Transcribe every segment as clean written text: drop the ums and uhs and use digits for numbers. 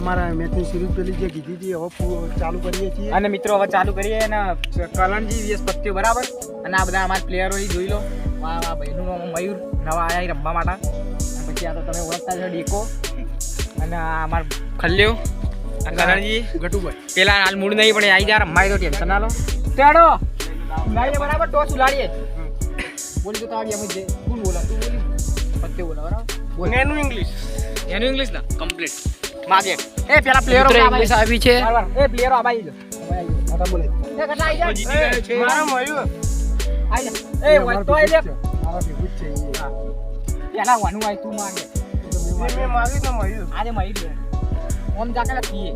અમારા મેચની સિરીઝ પેલી જે કીધી હતી હવે ચાલુ કરીએ છીએ. અને મિત્રો હવે ચાલુ કરીએ અને કલણજી વીએસ પત્યો બરાબર. અને આ બધા અમારા પ્લેયરો જોઈ લો. આ ભાઈનું નામ મયુર, નવા આયા રમવા માટે. પછી આ તો તમે ઓળખતા છો ડીકો. અને આ અમારા ખલ્યો કલણજી ગટુભાઈ. પેલા હાલ મૂડ નહીં પણ આવી જા રમાય તો ટેન્શન ના લો. તેડો ઉલાડીએ બરાબર, ટોસ ઉલાડીએ. બોલી તો તાળી અમે જે કોણ બોલા તું બોલી પત્યો બોલા બરાબર. એનું ઇંગ્લિશ ના કમ્પ્લીટ માગે. એ પેલા પ્લેયરો ઇંગ્લિશ આવી છે. એ પ્લેયરો આબાઈ જો આટા બોલે. એ કટા આવી જા. મારો મયુર આવી જા. એ વળતો આવી જા. મારો ભેગું જ છે ઈ. પેલા વાનું આય તું માગે. મેં માગી તો મયુર. આજે મયુર લે ઓમ જાકે પીએ.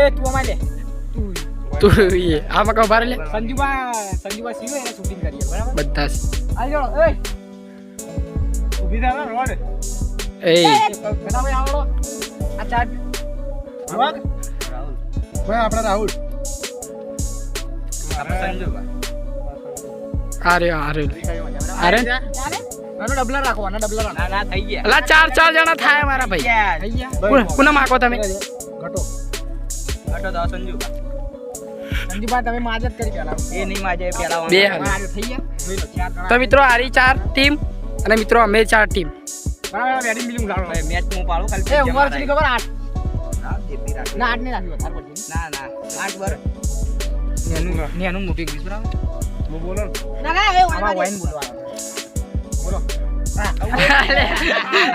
એ તું અમાય લે. તું એ આમાં કા બાર લે સંજુબા સીવે એને શૂટિંગ કરીએ બરાબર. બધા આવી જાઓ. એ ઊભી થા ને રોડ. એ કટા ભાઈ આવડો આ ચાર ભાઈ આપણા રાહુલ. આરે આરે આનો ડબલા રાખો, આનો ડબલા રાખો. ના થઈ ગયા. અલા ચાર જણા થાય મારા ભાઈ. થઈ ગયા. કોને માકો તમે? ઘટો તો સંજુબા. સંજુબા તમે માજ જ કરી પેલા. એ નહીં માજે પેલા. બે થઈ ગયા. તો મિત્રો આરી 4 ટીમ અને મિત્રો અમે 4 ટીમ. બરાબર બેટિંગ બિલિંગ લાવો. મેચ હું પાડું ખાલી. એ ઉમર ચલી ખબર 8. ના 8 નહીં રાખી વધારે પડશે. ના 8 બર. નેનું મોટી ઇંગ્લિશ બરાબર. હું બોલો ને. ના એ વાઈન બોલવા. બોલો.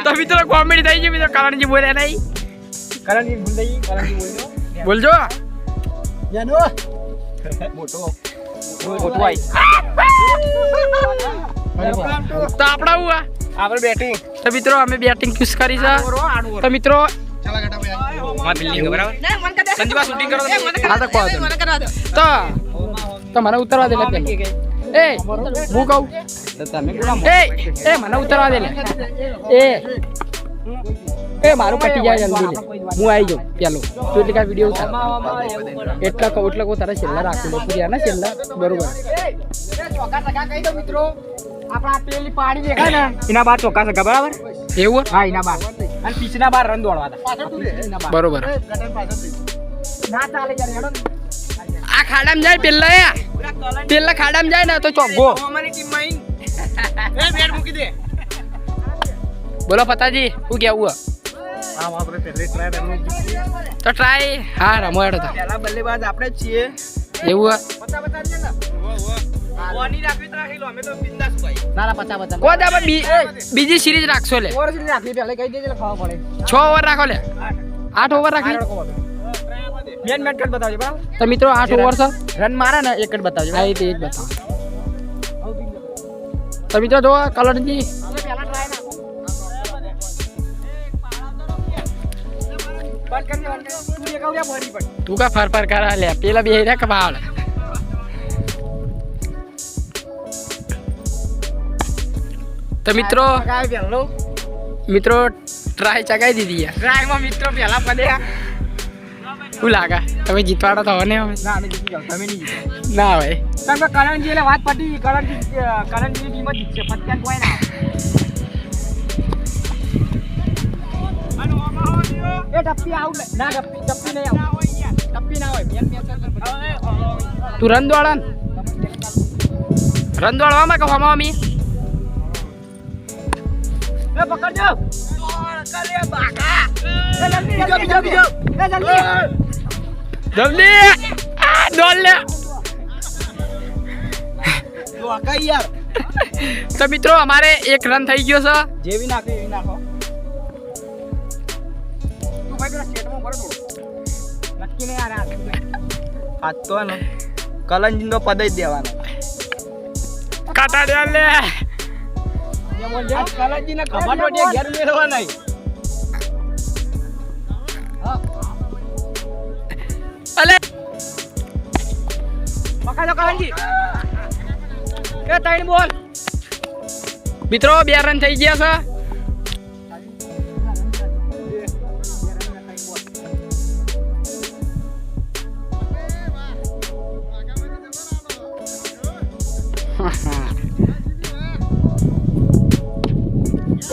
તો મિત્રો કોમેડી થઈ ગઈ. મિત્રો કલણજી બોલ્યા નહીં. કલણજી ભૂલ ગઈ. કલણજી બોલજો. બોલજો. યાનો મોટો આઈ. તો આપણા હું આપણે બેટિંગ. તો મિત્રો અમે બેટિંગ ચૂઝ કરી છે. તો મિત્રો ચાલા ઘટા ભાઈ. માં બિલ્ડિંગ બરાબર. સંજુબા શૂટિંગ કરો. આ તો કહો તો મને ઉતરવા દે લે. એ હું કહું એ મને ઉતરવા દે લે. એ મારું પટી જાય જલ્દી લે. હું આવી જાઉં પેલો તો એટલે કા વિડિયો ઉતાર. એટલા કહું તારે છેલ્લા રાખું લે પૂરી ને છેલ્લા બરોબર. ચોકા સગા કહી દો મિત્રો. આપણા પેલી પાડી દેખાય ને એના બાર ચોકા સગા બરાબર. એવું હા એના બાર. અને પીછના બાર રન દોડવા હતા. બરોબર. ના ચાલે યાર હેડો. આ ખાડામાં જાય પેલા ખાડામાં જાય ને તો ચોગો. અમારી ટીમ માં એ બેટ મૂકી દે. બોલો પતાજી શું કેવું? આમ આપણે પહેલી ટ્રાય એમનું તો ટ્રાય હા રમો હેડો તો. પહેલા બલ્લેબાજ આપણે જ છીએ. એવું પતા ને ઓની રાખવી તો રાખી લો. અમે તો બિંદાસ ભાઈ. ના પતા કોદ આપણે બીજી સિરીઝ રાખશો લે. ઓવર સિરીઝ રાખવી પહેલા કહી દેજે ખાવા પડે. 6 ઓવર રાખો લે. 8 ઓવર રાખી. મેન કટ બતાવજો બરાબર. તો મિત્રો 8 ઓવર છે. રન મારે ને એક જ બતાવજો. આ રીતે એક બતાવો. તો મિત્રો જો કલણજી પહેલા ટ્રાય નાખું. બંધ કરી દે. તું એક આવડ્યા બોડી પર. તું કા ફર કરા લે પેલા બે રે કબાળ. તો મિત્રો ટ્રાય ચગાઈ દીધી યાર. ટ્રાય માં મિત્રો પહેલા પડ્યા. શું લાગે તમે જીતવાડો તો ને હવે? ના અમે જીતી જાવ. તમે નહીં જીતો. ના ભાઈ તમે કરણજી એટલે વાત પટી. કરણજી ટીમ જ જીતશે. 50 પોઈન્ટ આવે. એ ટપ્પી આઉટ ના. ટપ્પી નહીં આવ. ટપ્પી ના હોય. મેન મેચ તું રન દોડા ને રન દોડવામાં કે હવામાં મી એ પકડજો. કરે બાકા. બીજો. એ જલ્દી. જલ્દી આ દોડ લે. તો આકા યાર. તો મિત્રો અમારે 1 રન થઈ ગયો છે. જેવી નાખે એવી નાખો. તું ભાઈ પેલા સ્ટેટમાં ભરો થોડું. નક્કી નહીં યાર. આ તો ને કલંજી નો પદ જ દેવાનો. કાટા દે લે. કલંજી ને કબાટો દે ઘેર મેળવા નહીં. અલે પકડો કલંજી. એ 3 બોલ. મિત્રો 2 રન થઈ ગયા છે.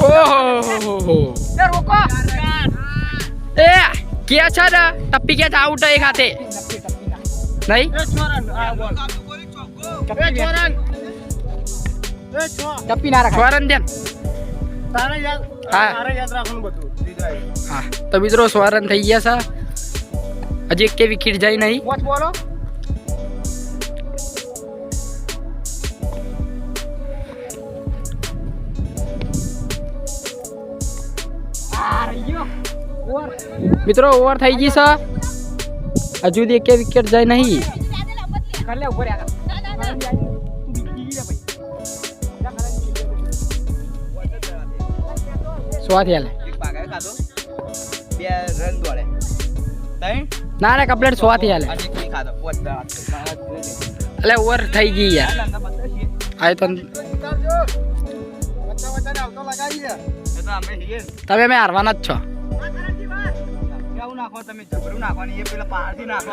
ઓહો. એ રોકો. क्या છે ને ટપ્પી કે આઉટ એક હાથે નહીં ટપ્પી ના રાખે સ્વરન દેન હા તો મિત્રો સ્વરન થઈ ગયા છે હજી એક વિકેટ જાય નહીં બોલો મિત્રો ઓવર થઈ ગઈ છે હજુ સુધી એક વિકેટ જાય નહીં ના ના કમ્પ્લેટ 100 થી હાલે એટલે ઓવર થઈ ગઈ યાર આ તો તમે મેં હારવાના જ છો નાખો તમે જબરું નાખવાની એ પેલા પારથી નાખો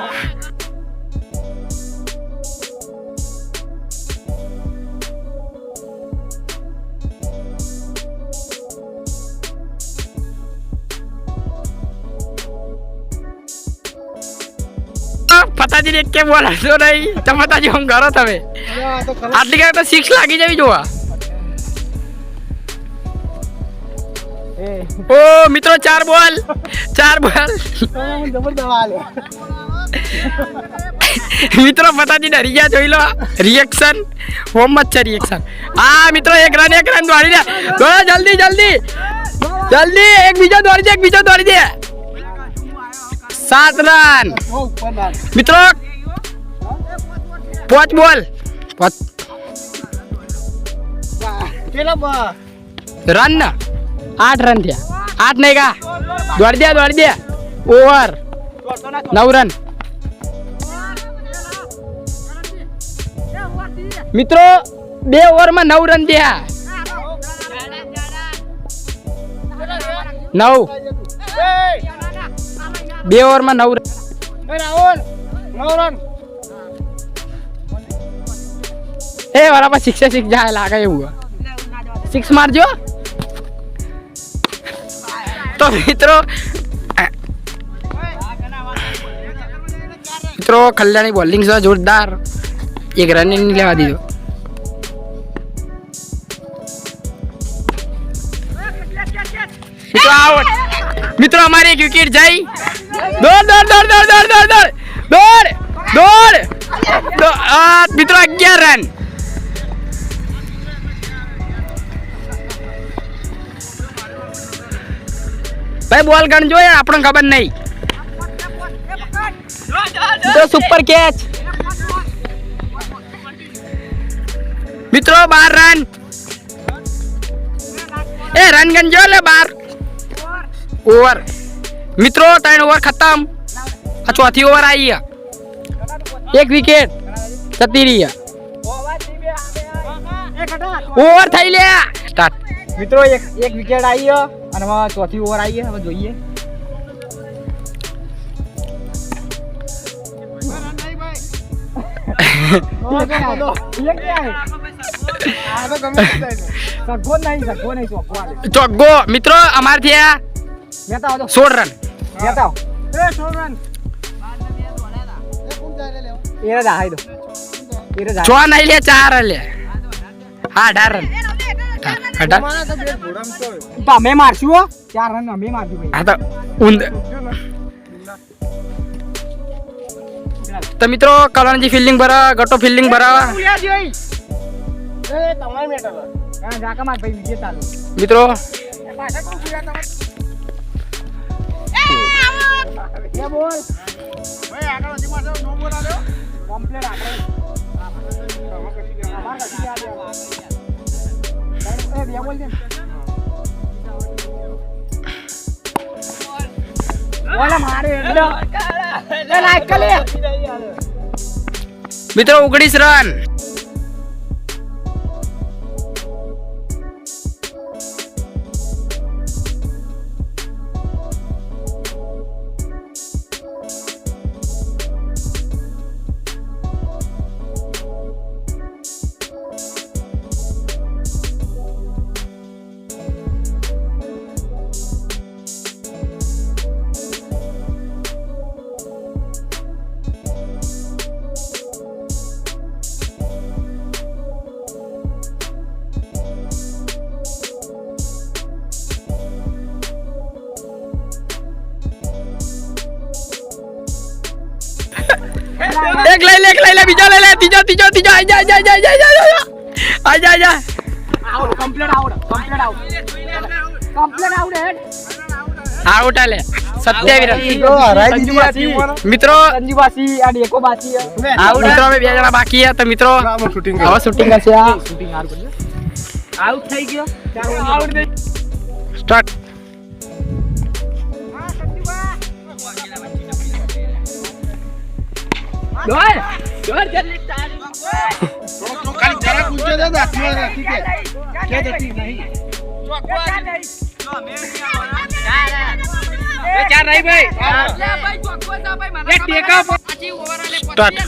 પતાજી ને કે બોલાશો નહીં તો પતાજી હું કરો તમે આટલી કાંઈ તો 6 લાગી જવી જોવા ઓ મિત્રો 4 બોલ મિત્રો પતાજી ડરી ગયા જોઈ લો રિએક્શન હોમ જ છે રિએક્શન હા મિત્રો એક રન દોડી દે દોડો જલ્દી એક બીજો દોડી દે 7 રન મિત્રો 5 બોલ રન ના 8 રન થયા 8 નહીં કા દોડી દે ઓવર 9 રન મિત્રો 2 ઓવરમાં 9 રન થયા 9 2 ઓવરમાં 9 રન એ વાળા પર 6 જાય લાગે એવું 6 મારજો તો મિત્રો કલ્યાણી બોલિંગ છે જોરદાર એક રન નહીં લેવા દીધો મિત્રો આઉટ મિત્રો અમારી એક વિકેટ જાય દોડ મિત્રો 11 રન ભાઈ બોલ ગણજો યાર આપણને ખબર નહીં તો સુપર કેચ મિત્રો 12 રન એ રન ગણજો લે 12 ઓવર મિત્રો 3 ઓવર ખતમ આ ચોથી ઓવર આવી એક વિકેટ જતી રહી ઓવર થઈ લે સ્ટાર્ટ મિત્રો એક વિકેટ આવી અને હવે ચોથી ઓવર આવી હવે જોઈએ ચોગ્ગો મિત્રો અમાર થયા 16 રન છ નહીં લે 4 લે હા 18 રન અમે મારશું 4 રન અમે મારશું હા તો મિત્રો કલણજી ફિલ્ડિંગ ભરા ગટો ફિલ્ડિંગ ભરાવા મિત્રો મિત્રો 19 રન એક લઈ લે બીજો લઈ લે ત્રીજો આઈ જા આઉટ કમ્પ્લીટ આઉટ આઉટ આલે 27 રન હરાઈ દીધી આ ટીમોને. મિત્રો સંજુ બાસી આ ડેકો બાસી મિત્રો અમે 2 જણા બાકી છે તો મિત્રો આમાં shooting હવે શૂટિંગ કરશે આ શૂટિંગ હાર કરજો આઉટ થઈ ગયો આઉટ થઈ સ્ટાર્ટ દોડ જલ્દી ખાલી જરાક ઊંચો દે તો હાથમાં રાખી દે. કે જતી નહીં. ચાર નહીં ભાઈ સ્ટાર્ટ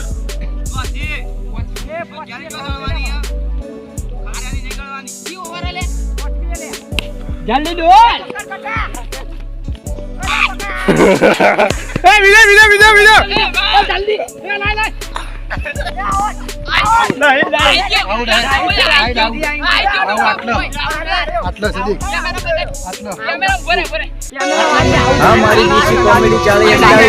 જલ્દી દોડ એ બીજો જલ્દી આટલો સદીક. આટલો. અમારી દેશી કોમેડી ચાલે